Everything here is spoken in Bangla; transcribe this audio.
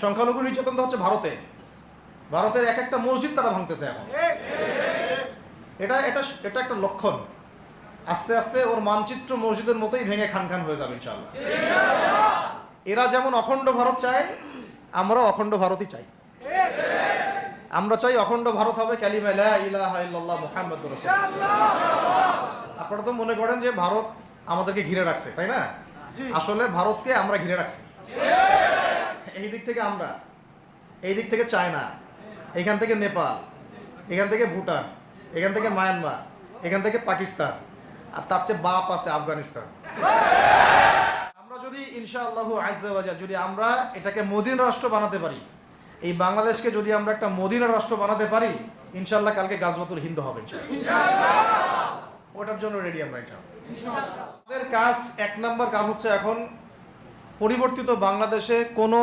সংখ্যালঘু নির্যাতন তো হচ্ছে ভারতে, ভারতের এক একটা মসজিদ তারা ভাঙতেছে এখন। এটা এটা এটা একটা লক্ষণ। আস্তে আস্তে ওর মানচিত্র মসজিদের মতোই ভেঙে খান খান হয়ে যাবে ইনশাআল্লাহ। এরা যেমন অখণ্ড ভারত চায়, আমরা অখণ্ড ভারতই চাই। আমরা চাই অখণ্ড ভারত হবে কালিমা লা ইলাহা ইল্লাল্লাহ মুহাম্মাদুর রাসূলুল্লাহ। আপনারা তো মনে করেন যে ভারত আমাদেরকে ঘিরে রাখছে, তাই না? আসলে ভারতকে আমরা ঘিরে রাখছি। এই দিক থেকে আমরা, এই দিক থেকে চায়না, এখান থেকে নেপাল, এখান থেকে ভুটান, এখান থেকে মায়ানমার, এখান থেকে পাকিস্তান, আর তার চেয়ে বাপ আছে আফগানিস্তান। আমরা যদি ইনশাআল্লাহু আজ্জা ওয়া জাল যদি আমরা এটাকে মদিনা রাষ্ট্র বানাতে পারি, এই বাংলাদেশকে যদি আমরা একটা মদিনা রাষ্ট্র বানাতে পারি, ইনশাআল্লাহ কালকে গাজওয়াতুল হিন্দ হবে ইনশাআল্লাহ। ওটার জন্য রেডি আমরা ইনশাআল্লাহ। আমাদের কাজ, এক নম্বর কাজ হচ্ছে এখন পরিবর্তিত বাংলাদেশে কোনো